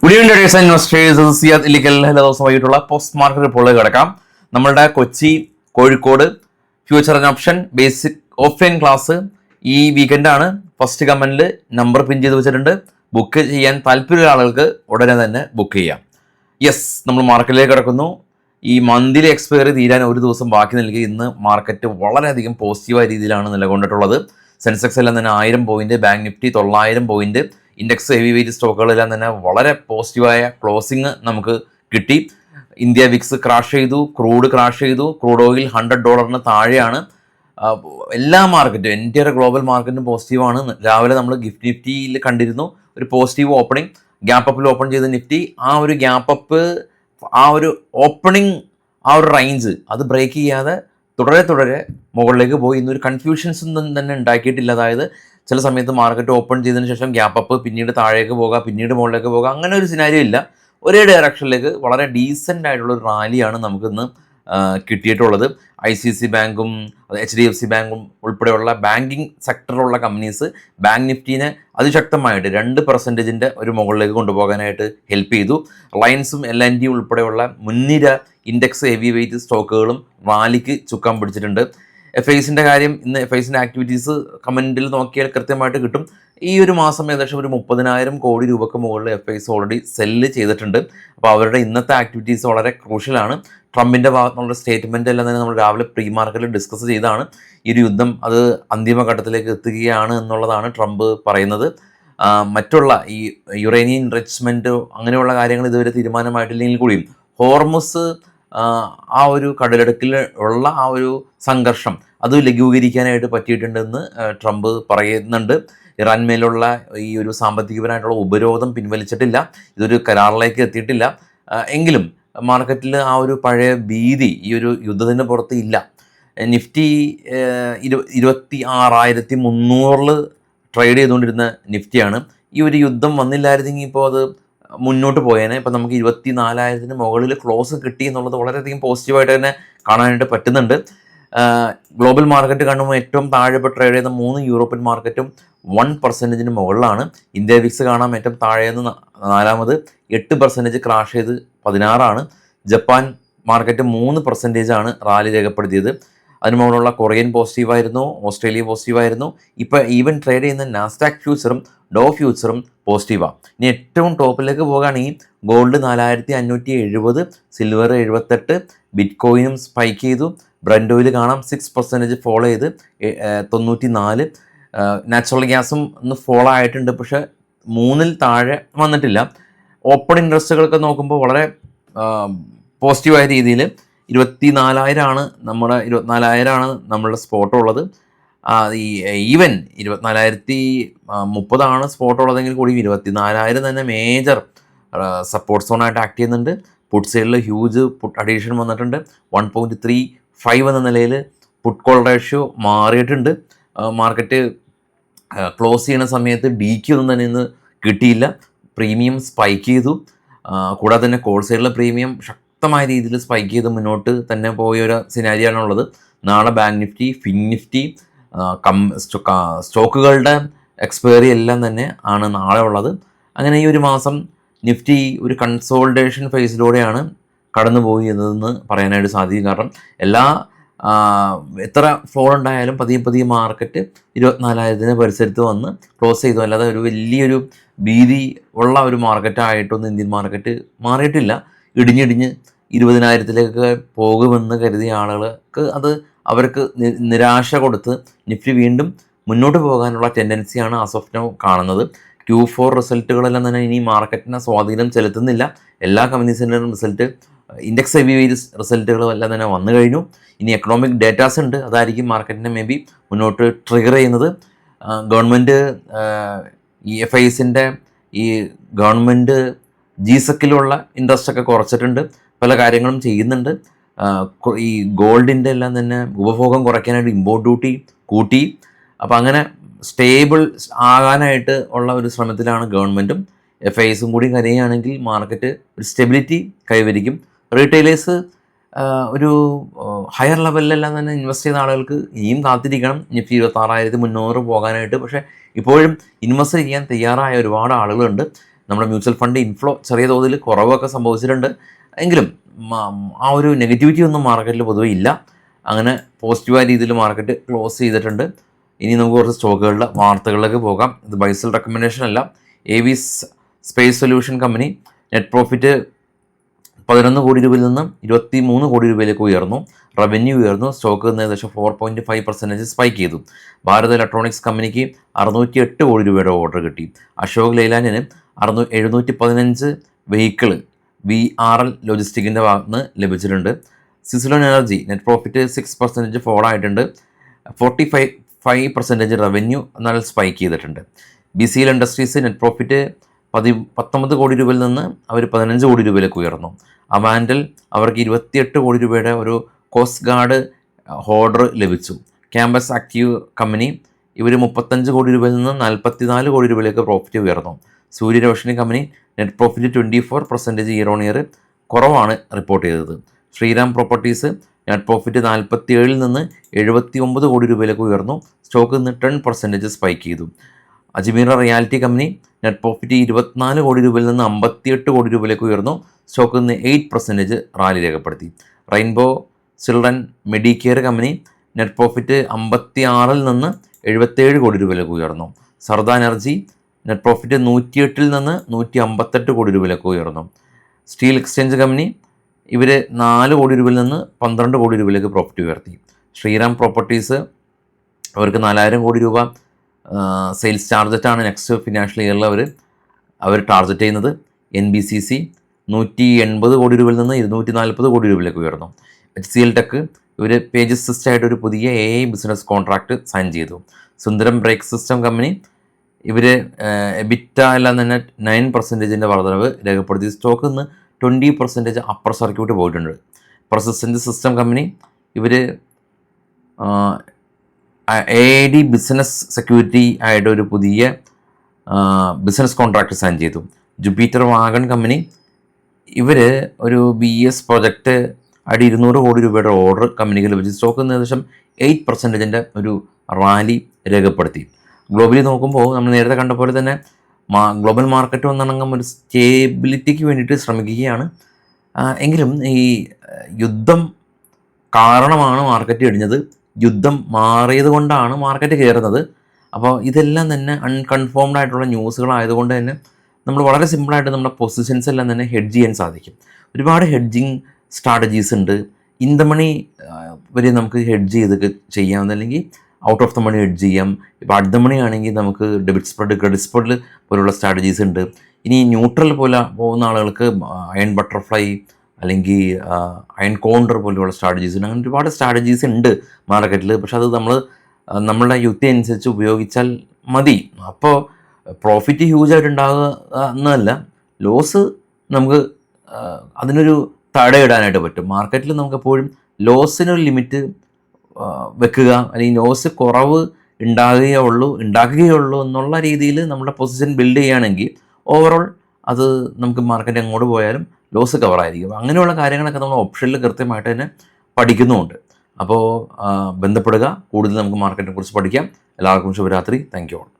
എല്ലാ ദിവസമായിട്ടുള്ള post market റിപ്പോർട്ടിലേക്ക് കിടക്കാം. നമ്മളുടെ Kochi, Kozhikode future and option basic offline class ഈ വീക്കെൻഡാണ്. ഫസ്റ്റ് കമന്റിൽ നമ്പർ പിൻ ചെയ്ത് വെച്ചിട്ടുണ്ട്. ബുക്ക് ചെയ്യാൻ താല്പര്യമുള്ള ആളുകൾക്ക് ഉടനെ തന്നെ ബുക്ക് ചെയ്യാം. യെസ്, നമ്മൾ മാർക്കറ്റിലേക്ക് കിടക്കുന്നു. ഈ മന്ത്ലി എക്സ്പയറി തീരാൻ ഒരു ദിവസം ബാക്കി നൽകി ഇന്ന് മാർക്കറ്റ് വളരെയധികം പോസിറ്റീവായ രീതിയിലാണ് നിലകൊണ്ടിട്ടുള്ളത്. സെൻസെക്സ് എല്ലാം തന്നെ 1000 point, bank Nifty 900 point, index heavy weight സ്റ്റോക്കുകളെല്ലാം തന്നെ വളരെ പോസിറ്റീവായ ക്ലോസിങ് നമുക്ക് കിട്ടി. ഇന്ത്യ വിക്സ് ക്രാഷ് ചെയ്തു, ക്രൂഡ് ക്രാഷ് ചെയ്തു, ക്രൂഡ് ഓയിൽ $100 താഴെയാണ്. എല്ലാ മാർക്കറ്റും എൻറ്റയർ ഗ്ലോബൽ മാർക്കറ്റും പോസിറ്റീവാണ്. രാവിലെ നമ്മൾ ഗിഫ്റ്റ് നിഫ്റ്റിയിൽ കണ്ടിരുന്നു ഒരു പോസിറ്റീവ് ഓപ്പണിംഗ്, ഗ്യാപ്പ് അപ്പിൽ ഓപ്പൺ ചെയ്ത നിഫ്റ്റി. ആ ഒരു ഗ്യാപ്പ് അപ്പ്, ആ ഒരു ഓപ്പണിംഗ്, ആ ഒരു റേഞ്ച് അത് ബ്രേക്ക് ചെയ്യാതെ തുടരെ മുകളിലേക്ക് പോയി. ഇന്നൊരു കൺഫ്യൂഷൻസ് ഒന്നും തന്നെ ഉണ്ടാക്കിയിട്ടില്ല. അതായത് ചില സമയത്ത് മാർക്കറ്റ് ഓപ്പൺ ചെയ്തതിന് ശേഷം ഗ്യാപ്പ് അപ്പ്, പിന്നീട് താഴേക്ക് പോകുക, പിന്നീട് മുകളിലേക്ക് പോകുക, അങ്ങനെ ഒരു സിനാരിയോ ഇല്ല. ഒരേ ഡയറക്ഷനിലേക്ക് വളരെ ഡീസൻ്റ് ആയിട്ടുള്ള ഒരു റാലിയാണ് നമുക്കിന്ന് കിട്ടിയിട്ടുള്ളത്. ICICI ബാങ്കും HDFC ബാങ്കും ഉൾപ്പെടെയുള്ള ബാങ്കിങ് സെക്ടറിലുള്ള കമ്പനീസ് ബാങ്ക് നിഫ്റ്റീനെ അതിശക്തമായിട്ട് 2% ഒരു മുകളിലേക്ക് കൊണ്ടുപോകാനായിട്ട് ഹെൽപ്പ് ചെയ്തു. റിലയൻസും LNT ഉൾപ്പെടെയുള്ള മുൻനിര ഇൻഡെക്സ് ഹെവി വെയിറ്റ് സ്റ്റോക്കുകളും റാലിക്ക് ചുക്കാൻ പിടിച്ചിട്ടുണ്ട്. FIസിൻ്റെ കാര്യം, ഇന്ന് FIസിൻ്റെ ആക്ടിവിറ്റീസ് കമൻറ്റിൽ നോക്കിയാൽ കൃത്യമായിട്ട് കിട്ടും. ഈ ഒരു മാസം ഏകദേശം ഒരു 30,000 കോടി രൂപയ്ക്ക് മുകളിൽ FIs ഓൾറെഡി സെല്ല് ചെയ്തിട്ടുണ്ട്. അപ്പോൾ അവരുടെ ഇന്നത്തെ ആക്ടിവിറ്റീസ് വളരെ ക്രൂഷ്യലാണ്. ട്രംപിൻ്റെ ഭാഗത്തുനിന്നുള്ള സ്റ്റേറ്റ്മെൻ്റ് എല്ലാം തന്നെ നമ്മൾ രാവിലെ പ്രീ മാർക്കറ്റിൽ ഡിസ്കസ് ചെയ്താണ്. ഈ ഒരു യുദ്ധം അത് അന്തിമഘട്ടത്തിലേക്ക് എത്തുകയാണ് എന്നുള്ളതാണ് ട്രംപ് പറയുന്നത്. മറ്റുള്ള ഈ യുറേനിയം എൻറിച്ച്മെൻറ്റ് അങ്ങനെയുള്ള കാര്യങ്ങൾ ഇതുവരെ തീരുമാനമായിട്ടില്ലെങ്കിൽ കൂടിയും ഹോർമുസ് ആ ഒരു കടലിടുക്കിൽ ഉള്ള ആ ഒരു സംഘർഷം അത് ലഘൂകരിക്കാനായിട്ട് പറ്റിയിട്ടുണ്ടെന്ന് ട്രംപ് പറയുന്നുണ്ട്. ഇറാൻമേലുള്ള ഈ ഒരു സാമ്പത്തികപരമായിട്ടുള്ള ഉപരോധം പിൻവലിച്ചിട്ടില്ല, ഇതൊരു കരാറിലേക്ക് എത്തിയിട്ടില്ല. എങ്കിലും മാർക്കറ്റിൽ ആ ഒരു പഴയ ഭീതി ഈ ഒരു യുദ്ധത്തിന് പുറത്ത് ഇല്ല. നിഫ്റ്റി 26,300 ട്രേഡ് ചെയ്തുകൊണ്ടിരുന്ന നിഫ്റ്റിയാണ്. ഈ ഒരു യുദ്ധം വന്നില്ലായിരുന്നെങ്കിൽ ഇപ്പോൾ അത് മുന്നോട്ട് പോയേനെ. ഇപ്പം നമുക്ക് 24,000 മുകളിൽ ക്ലോസ് കിട്ടി എന്നുള്ളത് വളരെയധികം പോസിറ്റീവായിട്ട് തന്നെ കാണാനായിട്ട് പറ്റുന്നുണ്ട്. ഗ്ലോബൽ മാർക്കറ്റ് കാണുമ്പോൾ ഏറ്റവും താഴെ ഇപ്പോൾ ട്രേഡ് ചെയ്യുന്ന 3 യൂറോപ്യൻ മാർക്കറ്റും 1% മുകളിലാണ്. ഇന്ത്യ വിക്സ് കാണാം ഏറ്റവും താഴേന്ന് 4ാമത്, 8% ക്രാഷ് ചെയ്ത് 16ആണ്. ജപ്പാൻ മാർക്കറ്റ് 3% റാലി രേഖപ്പെടുത്തിയത്. അതിന് മുകളിലുള്ള കൊറിയൻ പോസിറ്റീവായിരുന്നു, ഓസ്ട്രേലിയ പോസിറ്റീവായിരുന്നു. ഇപ്പോൾ ഈവൻ ട്രേഡ് ചെയ്യുന്ന നാസ്ഡാക്ക് ഫ്യൂച്ചറും ഡോ ഫ്യൂച്ചറും പോസിറ്റീവാണ്. ഇനി ഏറ്റവും ടോപ്പിലേക്ക് പോകുകയാണെങ്കിൽ ഗോൾഡ് 4,570, സിൽവർ 78, ബിറ്റ് കോയിനും സ്പൈക്ക് ചെയ്തു. ബ്രന്റ് ഓയിൽ കാണാം 6% ഫോളോ ചെയ്ത് 94. നാച്ചുറൽ ഗ്യാസും ഒന്ന് ഫോളോ ആയിട്ടുണ്ട്, പക്ഷേ 3ൽ താഴെ വന്നിട്ടില്ല. ഓപ്പൺ ഇൻട്രസ്റ്റുകളൊക്കെ നോക്കുമ്പോൾ വളരെ പോസിറ്റീവായ രീതിയിൽ 24,000 നമ്മുടെ 24,000 നമ്മളുടെ സ്പോട്ട് ഉള്ളത്. ഈ ഈവൻ 24,030 സ്പോട്ട് ഉള്ളതെങ്കിൽ കൂടി 24,000 തന്നെ മേജർ സപ്പോർട്ട് സോണായിട്ട് ആക്ട് ചെയ്യുന്നുണ്ട്. പുട്ട് സൈഡിൽ ഹ്യൂജ് പുട്ട് അഡീഷൻ വന്നിട്ടുണ്ട്. 1.35 എന്ന നിലയിൽ പുട്ട് കോൾ റേഷ്യോ മാറിയിട്ടുണ്ട്. മാർക്കറ്റ് ക്ലോസ് ചെയ്യുന്ന സമയത്ത് DQ ഒന്നും തന്നെ ഇന്ന് കിട്ടിയില്ല. പ്രീമിയം സ്പൈക്ക് ചെയ്തു. കൂടാതെ തന്നെ കോൾ സൈഡിലെ പ്രീമിയം ശക്തമായ രീതിയിൽ സ്പൈക്ക് ചെയ്ത് മുന്നോട്ട് തന്നെ പോയ ഒരു സിനാരിയാണുള്ളത്. നാളെ ബാങ്ക് നിഫ്റ്റി, ഫിൻ നിഫ്റ്റി, സ്റ്റോക്കുകളുടെ എക്സ്പയറി എല്ലാം തന്നെ ആണ് നാളെ ഉള്ളത്. അങ്ങനെ ഈ ഒരു മാസം നിഫ്റ്റി ഒരു കൺസോൾട്ടേഷൻ ഫേസിലൂടെയാണ് കടന്നുപോയി എന്നതെന്ന് പറയാനായിട്ട് സാധിക്കും. കാരണം എത്ര ഫ്ലോർ ഉണ്ടായാലും പതിയെ മാർക്കറ്റ് 24,000 പരിസരത്ത് വന്ന് ക്ലോസ് ചെയ്തു. അല്ലാതെ ഒരു വലിയൊരു ഭീതി ഉള്ള ഒരു മാർക്കറ്റായിട്ടൊന്നും ഇന്ത്യൻ മാർക്കറ്റ് മാറിയിട്ടില്ല. ഇടിഞ്ഞിടിഞ്ഞ് 20,000 പോകുമെന്ന് കരുതിയ ആളുകൾക്ക് അത് അവർക്ക് നിരാശ കൊടുത്ത് നിഫ്റ്റി വീണ്ടും മുന്നോട്ട് പോകാനുള്ള ടെൻഡൻസിയാണ് ആസ് ഓഫ് നൗ കാണുന്നത്. Q4 റിസൾട്ടുകളെല്ലാം തന്നെ ഇനി മാർക്കറ്റിനെ സ്വാധീനം ചെലുത്തുന്നില്ല. എല്ലാ കമ്പനീസിൻ്റെയും റിസൾട്ട്, ഇൻഡെക്സ് ഹെവി വെയിറ്റ് റിസൾട്ടുകളും എല്ലാം തന്നെ വന്നു കഴിഞ്ഞു. ഇനി എക്കണോമിക് ഡേറ്റാസ് ഉണ്ട്, അതായിരിക്കും മാർക്കറ്റിനെ മേ ബി മുന്നോട്ട് ട്രിഗർ ചെയ്യുന്നത്. ഗവൺമെൻറ് ഈ FIസിൻ്റെ ഈ ഗവൺമെൻറ് GSECലുള്ള ഇൻട്രസ്റ്റ് ഒക്കെ കുറച്ചിട്ടുണ്ട്, പല കാര്യങ്ങളും ചെയ്യുന്നുണ്ട്. ഈ ഗോൾഡിൻ്റെ എല്ലാം തന്നെ ഉപഭോഗം കുറയ്ക്കാനായിട്ട് ഇമ്പോർട്ട് ഡ്യൂട്ടി കൂട്ടി. അപ്പോൾ അങ്ങനെ സ്റ്റേബിൾ ആകാനായിട്ട് ഉള്ള ഒരു ശ്രമത്തിലാണ് ഗവൺമെൻറ്റും. FIസും കൂടി കരയുകയാണെങ്കിൽ മാർക്കറ്റ് ഒരു സ്റ്റെബിലിറ്റി കൈവരിക്കും. റീറ്റെയിലേഴ്സ് ഒരു ഹയർ ലെവലിലെല്ലാം തന്നെ ഇൻവെസ്റ്റ് ചെയ്ത ആളുകൾക്ക് ഇനിയും കാത്തിരിക്കണം നിഫ്റ്റി 26,300 പോകാനായിട്ട്. പക്ഷേ ഇപ്പോഴും ഇൻവെസ്റ്റ് ചെയ്യാൻ തയ്യാറായ ഒരുപാട് ആളുകളുണ്ട്. നമ്മുടെ മ്യൂച്വൽ ഫണ്ട് ഇൻഫ്ലോ ചെറിയ തോതിൽ കുറവൊക്കെ സംഭവിച്ചിട്ടുണ്ട്. എങ്കിലും ആ ഒരു നെഗറ്റിവിറ്റി ഒന്നും മാർക്കറ്റിൽ പൊതുവെ ഇല്ല. അങ്ങനെ പോസിറ്റീവായ രീതിയിൽ മാർക്കറ്റ് ക്ലോസ് ചെയ്തിട്ടുണ്ട്. ഇനി നമുക്ക് കുറച്ച് സ്റ്റോക്കുകളുടെ വാർത്തകളിലേക്ക് പോകാം. ഇത് ബൈസൽ റെക്കമെൻഡേഷൻ അല്ല. ഏവിസ് space solution company net profit 11 crore രൂപയിൽ നിന്നും 23 കോടി രൂപയിലേക്ക് ഉയർന്നു. റവന്യൂ ഉയർന്നു. സ്റ്റോക്ക് ഏകദേശം 4.5% സ്പൈക്ക് ചെയ്തു. ഭാരത് ഇലക്ട്രോണിക്സ് കമ്പനിക്ക് 608 കോടി രൂപയുടെ ഓർഡർ കിട്ടി. അശോക് ലൈലാൻഡിന് 715 വെഹിക്കിൾ VRL ലോജിസ്റ്റിക്കിൻ്റെ ഭാഗത്ത് നിന്ന് ലഭിച്ചിട്ടുണ്ട്. സിസിലോൺ എനർജി നെറ്റ് പ്രോഫിറ്റ് 6% ഫോൾ ആയിട്ടുണ്ട്. 45% റവന്യൂ എന്നാൽ സ്പൈക്ക് ചെയ്തിട്ടുണ്ട്. BCL ഇൻഡസ്ട്രീസ് നെറ്റ് പ്രോഫിറ്റ് 19 കോടി രൂപയിൽ നിന്ന് അവർ 15 കോടി രൂപയിലേക്ക് ഉയർന്നു. അവാൻഡൽ അവർക്ക് 28 കോടി രൂപയുടെ ഒരു കോസ്റ്റ് ഗാർഡ് ഓർഡർ ലഭിച്ചു. ക്യാമ്പസ് ആക്റ്റീവ് കമ്പനി ഇവർ 35 കോടി രൂപയിൽ നിന്ന് 44 കോടി രൂപയിലേക്ക് പ്രോഫിറ്റ് ഉയർന്നു. Surya Roshni company net profit 24% year on year കുറവാണ് റിപ്പോർട്ട് ചെയ്തത്. ശ്രീറാം പ്രോപ്പർട്ടീസ് നെറ്റ് പ്രോഫിറ്റ് 47 നിന്ന് 79 കോടി രൂപയിലേക്ക് ഉയർന്നു. സ്റ്റോക്ക് നിന്ന് 10% സ്പൈക്ക് ചെയ്തു. Ajmer reality company net profit 24 കോടി രൂപയിൽ നിന്ന് 58 കോടി രൂപയിലേക്ക് ഉയർന്നു. സ്റ്റോക്കിൽ നിന്ന് 8% റാലി രേഖപ്പെടുത്തി. Rainbow children Medicare company net profit 56 നിന്ന് 77 കോടി രൂപയിലേക്ക് ഉയർന്നു. സർദ എനർജി നെറ്റ് പ്രോഫിറ്റ് 108 നിന്ന് 158 കോടി രൂപയിലേക്ക് ഉയർന്നു. സ്റ്റീൽ എക്സ്ചേഞ്ച് കമ്പനി ഇവർ 4 കോടി രൂപയിൽ നിന്ന് 12 കോടി രൂപയിലേക്ക് പ്രോഫിറ്റ് ഉയർത്തി. ശ്രീറാം പ്രോപ്പർട്ടീസ് അവർക്ക് 4000 കോടി രൂപ സെയിൽസ് ടാർഗറ്റാണ് നെക്സ്റ്റ് ഫിനാൻഷ്യൽ ഇയറിൽ അവർ ടാർഗറ്റ് ചെയ്യുന്നത്. NBCC 180 കോടി രൂപയിൽ നിന്ന് 240 കോടി രൂപയിലേക്ക് ഉയർന്നു. HCL ടെക് ഇവർ പേജസ് സിസ്റ്റമായിട്ട് ഒരു പുതിയ AI ബിസിനസ് കോൺട്രാക്റ്റ് സൈൻ ചെയ്തു. സുന്ദരം ബ്രേക്ക് സിസ്റ്റം കമ്പനി ഇവർ എബിറ്റ എല്ലാം തന്നെ 9% വർധനവ് രേഖപ്പെടുത്തി. സ്റ്റോക്കിൽ നിന്ന് 20% അപ്പർ സർക്യൂട്ട് പോയിട്ടുണ്ട്. പ്രൊസസ്സൻ്റ് സിസ്റ്റം കമ്പനി ഇവർ AID ബിസിനസ് സെക്യൂരിറ്റി ആയിട്ട് ഒരു പുതിയ ബിസിനസ് കോൺട്രാക്റ്റ് സൈൻ ചെയ്തു. ജുപ്പിറ്റർ വാഗൺ കമ്പനി ഇവർ ഒരു BS പ്രോജക്റ്റ് ആയിട്ട് 200 കോടി രൂപയുടെ ഓർഡർ കമ്പനിക്ക് ലഭിച്ചു. സ്റ്റോക്ക് ഏകദേശം 8% ഒരു റാലി രേഖപ്പെടുത്തി. ഗ്ലോബലി നോക്കുമ്പോൾ നമ്മൾ നേരത്തെ കണ്ട പോലെ തന്നെ ഗ്ലോബൽ മാർക്കറ്റ് വന്നണങ്ങും ഒരു സ്റ്റേബിലിറ്റിക്ക് വേണ്ടിയിട്ട് ശ്രമിക്കുകയാണ്. എങ്കിലും ഈ യുദ്ധം കാരണമാണ് മാർക്കറ്റ് ഇടിഞ്ഞത്. യുദ്ധം മാറിയത് കൊണ്ടാണ് മാർക്കറ്റ് കയറുന്നത്. അപ്പോൾ ഇതെല്ലാം തന്നെ അൺകൺഫേംഡ് ആയിട്ടുള്ള ന്യൂസുകളായതുകൊണ്ട് തന്നെ നമ്മൾ വളരെ സിമ്പിളായിട്ട് നമ്മുടെ പൊസിഷൻസ് എല്ലാം തന്നെ ഹെഡ്ജ് ചെയ്യാൻ സാധിക്കും. ഒരുപാട് ഹെഡ്ജിങ് സ്ട്രാറ്റജീസ് ഉണ്ട്. ഇൻ ദ മണി വരെ നമുക്ക് ഹെഡ്ജ് ചെയ്ത് ചെയ്യാം, അല്ലെങ്കിൽ out of the money hedge ചെയ്യാം. ഇപ്പോൾ അറ്റ് ദ മണി ആണെങ്കിൽ നമുക്ക് ഡെബിറ്റ് സ്പ്രെഡ്, ക്രെഡിറ്റ് സ്പ്രെഡ് പോലുള്ള സ്ട്രാറ്റജീസ് ഉണ്ട്. ഇനി ന്യൂട്രൽ പോലെ പോകുന്ന ആളുകൾക്ക് അയൺ ബട്ടർഫ്ലൈ അല്ലെങ്കിൽ അയൺ കോണ്ടർ പോലെയുള്ള സ്ട്രാറ്റജീസ് ഉണ്ട്. അങ്ങനെ ഒരുപാട് സ്ട്രാറ്റജീസ് ഉണ്ട് മാർക്കറ്റിൽ. പക്ഷെ അത് നമ്മളുടെ യുക്തി അനുസരിച്ച് ഉപയോഗിച്ചാൽ മതി. അപ്പോൾ പ്രോഫിറ്റ് ഹ്യൂജായിട്ട് ഉണ്ടാകുക എന്നല്ല, ലോസ് നമുക്ക് അതിനൊരു തടയിടാനായിട്ട് പറ്റും. മാർക്കറ്റിൽ നമുക്ക് എപ്പോഴും ലോസിനൊരു ലിമിറ്റ് വെക്കുക, അല്ലെങ്കിൽ ലോസ് കുറവ് ഉണ്ടാക്കുകയുള്ളൂ എന്നുള്ള രീതിയിൽ നമ്മുടെ പൊസിഷൻ ബിൽഡ് ചെയ്യുകയാണെങ്കിൽ ഓവറോൾ അത് നമുക്ക് മാർക്കറ്റ് എങ്ങോട്ട് പോയാലും ലോസ് കവറായിരിക്കും. അങ്ങനെയുള്ള കാര്യങ്ങളൊക്കെ നമ്മൾ ഓപ്ഷനിൽ കൃത്യമായിട്ട് തന്നെ പഠിക്കുന്നുമുണ്ട്. അപ്പോൾ ബന്ധപ്പെടുക, കൂടുതൽ നമുക്ക് മാർക്കറ്റിനെ കുറിച്ച് പഠിക്കാം. എല്ലാവർക്കും ശുഭരാത്രി. Thank you all.